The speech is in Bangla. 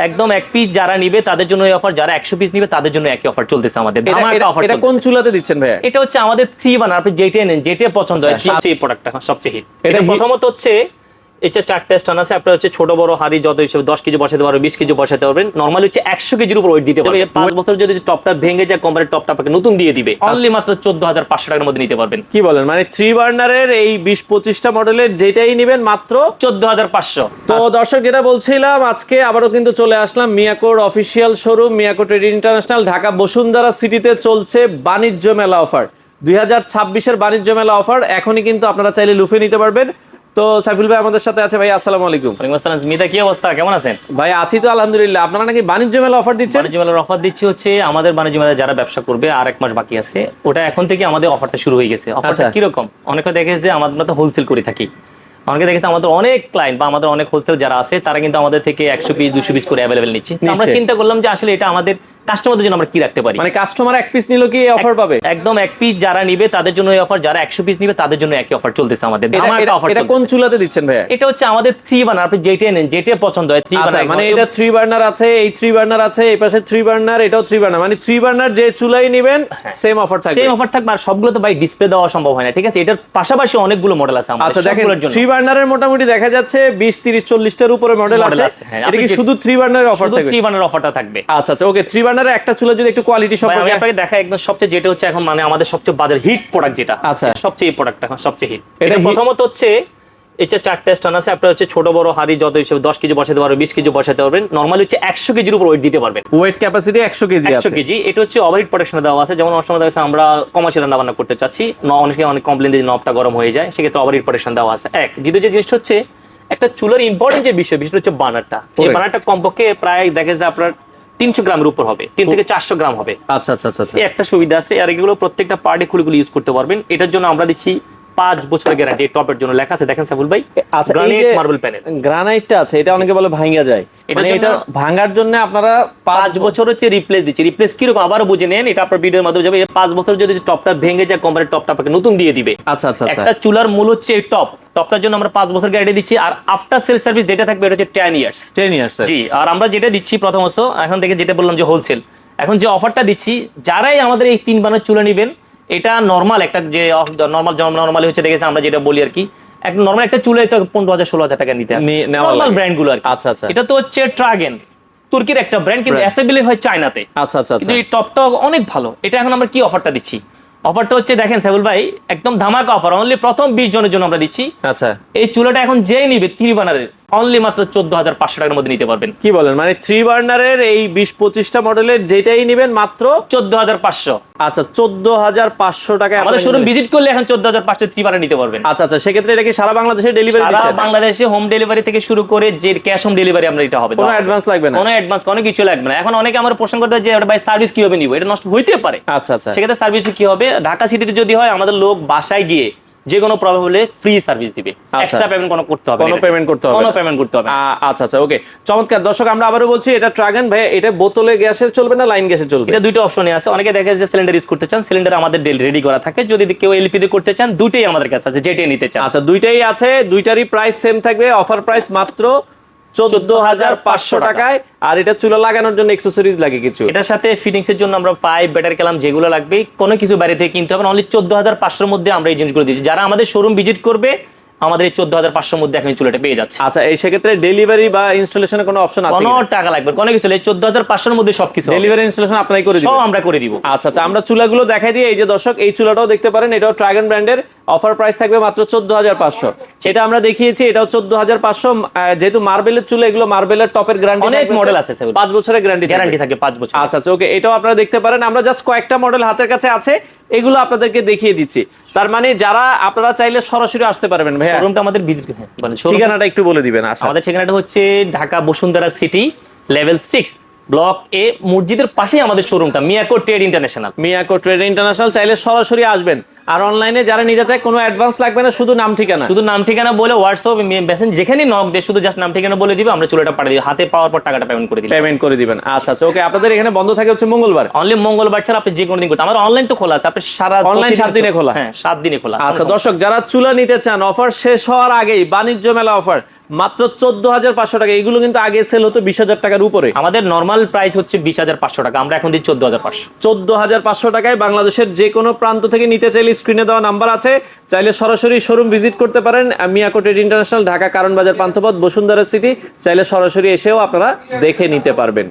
একদম এক পিস যারা নিবে তাদের জন্য এই অফার, যারা 100 পিস নিবে তাদের জন্য একই অফার চলতেছে আমাদের। এটা কোন চুলাতে দিচ্ছেন ভাইয়া? এটা হচ্ছে আমাদের 3 বার্নার, আপনি যেটাই নেন, যেটা পছন্দ হয়, সবচেয়ে প্রোডাক্টটা সবচেয়ে হিট। এটা প্রথমত হচ্ছে এটা 4টা স্টান আছে, আপনার হচ্ছে ছোট বড় হাড়ি যত হিসেবে 10 কেজি বসাতে পারবেন, 20 কেজি বসাতে পারবেন। নরমালি হচ্ছে 100 কেজির উপর ওয়েট দিতে পারবেন। 5 বছর যদি টপটা ভেঙে যায়, কোম্পানির টপটা আপনাকে নতুন দিয়ে দিবে, অনলি মাত্র 14500 টাকার মধ্যে নিতে পারবেন। কি বলেন, মানে 3 বার্নারের এই 20-25টা মডেলের যেটাই নেবেন মাত্র 14500। তো দর্শক, যেটা বলছিলাম, আজকে আবারও কিন্তু চলে আসলাম মিয়াকোর official showroom Miyako trade international, Dhaka Bashundhara সিটিতে চলছে বাণিজ্য মেলা অফার, 2026-এর বাণিজ্য মেলা অফার। এখনই কিন্তু আপনারা চাইলে লুফে নিতে পারবেন। তো সাইফুল ভাই আমাদের সাথে আছে। ভাই আসসালামু আলাইকুম। ওয়ালাইকুম আসসালাম। মিতা, কি অবস্থা, কেমন আছেন? ভাই আছি তো আলহামদুলিল্লাহ। আপনারা নাকি বাণিজ্য মেলা অফার দিচ্ছেন? বাণিজ্য মেলার অফার দিচ্ছি হচ্ছে আমাদের বাণিজ্য মেলায় যারা ব্যবসা করবে, আর 1 মাস বাকি আছে, ওটা এখন থেকে আমাদের অফারটা শুরু হয়ে গেছে। অফারটা কিরকম? অনেকে দেখেছে যে আমরা তো হোলসেল করে থাকি, অনেকে দেখেছে আমাদের অনেক ক্লায়েন্ট বা আমাদের অনেক হোলসেল যারা আছে তারা কিন্তু আমাদের থেকে 100 পিস 200 পিস করে অ্যাভেলেবেল নিচ্ছে। আমরা চিন্তা করলাম যে আসলে এটা আমাদের কাস্টমারদের জন্য আমরা কি রাখতে পারি। মানে কাস্টমার 1 পিস নিলো কি এই অফার পাবে? একদম 1 পিস যারা নিবে তাদের জন্য এই অফার, যারা 100 পিস নিবে তাদের জন্য একই অফার চলতেছে আমাদের। এটা কোন চুলাতে দিচ্ছেন ভাইয়া? এটা হচ্ছে আমাদের 3 বার্নার, আপনি যেটাই নেন, যেটা পছন্দ হয় 3 বার্নার। মানে এটা 3 বার্নার আছে, এই 3 বার্নার আছে, এই পাশে 3 বার্নার, এটাও 3 বার্নার, মানে 3 বার্নার যে চুলাই নেবেন সেম অফার থাকবে। সেম অফার থাকবে। আর সবগুলো তো ভাই ডিসপ্লে দেওয়া সম্ভব হয় না, ঠিক আছে? এটার পাশাপাশি অনেকগুলো মডেল আছে আমাদের। আচ্ছা দেখেন, 3 বার্নারের মোটামুটি দেখা যাচ্ছে 20 30 40টার উপরে মডেল আছে। এটা কি শুধু 3 বার্নারের অফার থাকবে? 3 বার্নার অফারটা থাকবে। আচ্ছা আচ্ছা, ওকে। 3 বার্নারের একটা চুলা যদি একটু কোয়ালিটি সম্পর্কে আমি আপনাকে দেখাই, একদম সবচেয়ে যেটা হচ্ছে এখন মানে আমাদের সবচেয়ে বাজার হিট প্রোডাক্ট যেটা, আচ্ছা সবচেয়ে প্রোডাক্টটা সবচেয়ে হিট। এটা প্রথমত হচ্ছে এটা 4টা স্টান আছে, আপনার হচ্ছে ছোট বড় হাড়ি যত হিসেবে 10 কেজি বসাতে পারবেন, 20 কেজি বসাতে পারবেন। নরমালি হচ্ছে 100 কেজির উপর ওয়েট দিতে পারবেন। ওয়েট ক্যাপাসিটি 100 কেজি আছে। 100 কেজি। এটা হচ্ছে ওভারহিট প্রোটেকশন দেওয়া আছে। যেমন অনেক সময় দেখা যাচ্ছে আমরা কমার্শিয়াল রান্না বান্না করতে চাচ্ছি, অনেক কমপ্লেন দিয়ে নবটা গরম হয়ে যায়, সেক্ষেত্রে ওভারহিট প্রোটেকশন দেওয়া আছে। এক দ্বিতীয় যে জিনিসটা হচ্ছে একটা চুলার ইম্পর্টেন্ট যে বিষয়টা হচ্ছে বার্নারটা। এই বার্নারটা কমপক্ষে প্রায় দেখা যায় আপনার 300 গ্রামের উপর হবে, 3 থেকে 400 গ্রাম হবে। আচ্ছা আচ্ছা আচ্ছা, এই একটা সুবিধা আছে। আর এগুলো প্রত্যেকটা পার্টি খুলে ইউজ করতে পারবেন। এটার জন্য আমরা দিচ্ছি 5 বছরের গ্যারান্টি। এই টপের জন্য লেখা আছে, দেখেন সাইফুল ভাই। আচ্ছা, গ্রানাইট মার্বেল প্যানেল, গ্রানাইটটা আছে, এটা অনেকে বলে ভাঙা যায়, এটা ভাঙার জন্য আপনারা 5 বছর হচ্ছে রিপ্লেস দিচ্ছি। রিপ্লেস কিরকম আবারও বুঝে নেন, এটা আপনার ভিডিওর মাধ্যমে যাবে। 5 বছর যদি টপটা ভেঙে যায়, কোম্পানির টপটা আপনাকে নতুন দিয়ে দিবে। আচ্ছা আচ্ছা, একটা চুলার মূল হচ্ছে এই টপটার জন্য আমরা 5 বছর গ্যারান্টি দিচ্ছি। আর আফটার সেল সার্ভিস যেটা থাকবে এটা হচ্ছে 10 ইয়ার্স। 10 ইয়ার্স জি। আর আমরা যেটা দিচ্ছি প্রথমত, এখন থেকে যেটা বললাম যে হোলসেল, এখন যে অফারটা দিচ্ছি, যারাই আমাদের এই 3 বার্নার চুলা নেবেন, এটা নরমাল একটা যে নরমালি হচ্ছে দেখেছি আমরা যেটা বলি আর কি, একটা নরমাল একটা চুলায় তো 15,000-16,000 টাকা নিতে হবে নরমাল ব্র্যান্ড গুলো আর কি। আচ্ছা আচ্ছা, এটা তো হচ্ছে ট্রাগেন, তুর্কির একটা ব্র্যান্ড, কিন্তু অ্যাসেম্বলি হয় চায়নাতে। আচ্ছা আচ্ছা, কিন্তু এই টপটা অনেক ভালো। এটা এখন আমরা কি অফারটা দিচ্ছি, অফারটা হচ্ছে দেখেন সাইফুল ভাই, একদম ধামাকা অফার। অনলি প্রথম 20 জনের জন্য আমরা দিচ্ছি। আচ্ছা, এই চুলাটা এখন যেই নিবে 3 বার্নারের, অনলি মাত্র 14,500 টাকার মধ্যে নিতে পারবেন। কি বলেন, মানে 3 বার্নারের এই 20-25টা মডেলের যেটাই নেবেন মাত্র 14,500। আচ্ছা, 14,500 টাকা। আমাদের শোরুম ভিজিট করলে এখন 14,500 3 বার্নার নিতে পারবেন। আচ্ছা আচ্ছা, সেক্ষেত্রে এটা কি সারা বাংলাদেশে ডেলিভারি দিচ্ছেন? সারা বাংলাদেশে হোম ডেলিভারি থেকে শুরু করে যে ক্যাশ হোম ডেলিভারি আমরা এটা হবে, কোনো অ্যাডভান্স লাগবে না? কোনো অ্যাডভান্স কোনো কিছু লাগবে না। এখন অনেকে আমার প্রশ্ন করতে যে ভাই সার্ভিস কিভাবে নিব, এটা নষ্ট হইতে পারে। আচ্ছা আচ্ছা, সেক্ষেত্রে সার্ভিস কি হবে, ঢাকা সিটিতে যদি হয় আমাদের লোক বাসায় গিয়ে যে কোনো প্রবলেম হলে ফ্রি সার্ভিস দিবে, এক্সট্রা পেমেন্ট কোনো করতে হবে না, কোনো পেমেন্ট করতে হবে না, কোনো পেমেন্ট করতে হবে। আচ্ছা আচ্ছা, ওকে, চমৎকার। দর্শক, আমরা আবারো বলছি, এটা ট্রাগন ভাই, এটা বোতলে গ্যাসের চলবে না লাইন গ্যাসের চলবে? এটা দুটো অপশনই আছে। অনেকে দেখে যে সিলিন্ডার ইউজ করতে চান, সিলিন্ডার আমাদের রেডি করা থাকে। যদি কেউ এলপি দিয়ে করতে চান, দুটোই আমাদের কাছে আছে, যেটাই নিতে চান। আচ্ছা, দুইটাই আছে, দুইটারই প্রাইস সেম থাকবে। অফার প্রাইস মাত্র 14,500 টাকায়। আর এটা চুলা লাগানোর জন্য অ্যাকসেসরিজ লাগে কিছু? এটার সাথে ফিটিংস এর জন্য আমরা পাইপ, ব্যাটারি কলাম যেগুলো লাগবে কোনো কিছু বাইরে থেকে কিনতে হবে না। অনলি 14,500 মধ্যে আমরা এই জিনিসগুলো দিচ্ছি। যারা আমাদের শোরুম ভিজিট করবে, আমাদের এই 14,500 মধ্যে এখন চুলাটা পেয়ে যাচ্ছে। আচ্ছা, এই সেক্ষেত্রে ডেলিভারি বা ইনস্টলেশনের কোনো অপশন আছে? কোনো টাকা লাগবে, কোনো কিছু নেই। 14,500 মধ্যে সবকিছু ডেলিভারি ইনস্টলেশন আপনারাই করে দিবেন? সব আমরা করে দিব। আচ্ছা আচ্ছা, আমরা চুলাগুলো দেখাই দিই। এই যে দর্শক, এই চুলাটাও দেখতে পারেন, এটাও ট্রাগন ব্র্যান্ডের। অফার প্রাইস থাকবে মাত্র 14,500। এটা আমরা দেখিয়েছি, এটাও 14,500। যেহেতু মার্বেলের চুলা, এগুলো মার্বেলের টপের গ্যারান্টি অনেক মডেল আছে, 5 বছরের গ্যারান্টি থাকে 5 বছর। আচ্ছা আচ্ছা, ওকে, এটাও আপনারা দেখতে পারেন। আমরা জাস্ট কয়েকটা মডেল হাতের কাছে আছে, এগুলো আপনাদেরকে দেখিয়ে দিচ্ছি। তার মানে যারা আপনারা চাইলে সরাসরি আসতে পারবেন। ভাই শোরুমটা আমাদের ভিজিট, ঠিকানাটা একটু বলে দিবেন। আমাদের ঠিকানাটা হচ্ছে Dhaka Bashundhara city, level 6, block এ, মসজিদের পাশেই আমাদের শোরুমটা, Miyako trade international. Miyako trade international, চাইলে সরাসরি আসবেন। আর অনলাইনে যারা নিতে চায়, কোনো অ্যাডভান্স লাগবে না, শুধু নাম ঠিকানা বলে হোয়াটসঅ্যাপ মেসেজ যেখানে নক দেয়, শুধু জাস্ট নাম ঠিকানা বলে দিবে, আমরা চুলাটা পাঠিয়ে দিই। হাতে পাওয়ার পর টাকাটা পেমেন্ট করে দিবেন। আচ্ছা আচ্ছা, ওকে। আপনাদের এখানে বন্ধ থাকে হচ্ছে মঙ্গলবার? অনলি মঙ্গলবার ছাড়া আপনি যে কোনো দিন করতে। আমার অনলাইন তো খোলা আছে, আপনি সারা অনলাইন 7 দিনে খোলা? হ্যাঁ, 7 দিনে খোলা। আচ্ছা দর্শক, যারা চুলা নিতে চান, অফার শেষ হওয়ার আগেই বাণিজ্য মেলা অফার, মাত্র 14,500 টাকা। এগুলো কিন্তু আগে সেল হতো 20,000 টাকার উপরে। আমাদের নর্মাল প্রাইস হচ্ছে 20,500 টাকা, আমরা এখন দিই 14,500। 14,500 টাকায় বাংলাদেশের যে কোনো প্রান্ত থেকে নিতে চাইলে স্ক্রিনে দেওয়া নাম্বার আছে, চাইলে সরাসরি শোরুম ভিজিট করতে পারেন। মিয়াকো ট্রেড ইন্টারন্যাশনাল, ঢাকা কারণ বাজার পান্থপথ, বসুন্ধরা সিটি, চাইলে সরাসরি এসেও আপনারা দেখে নিতে পারবেন।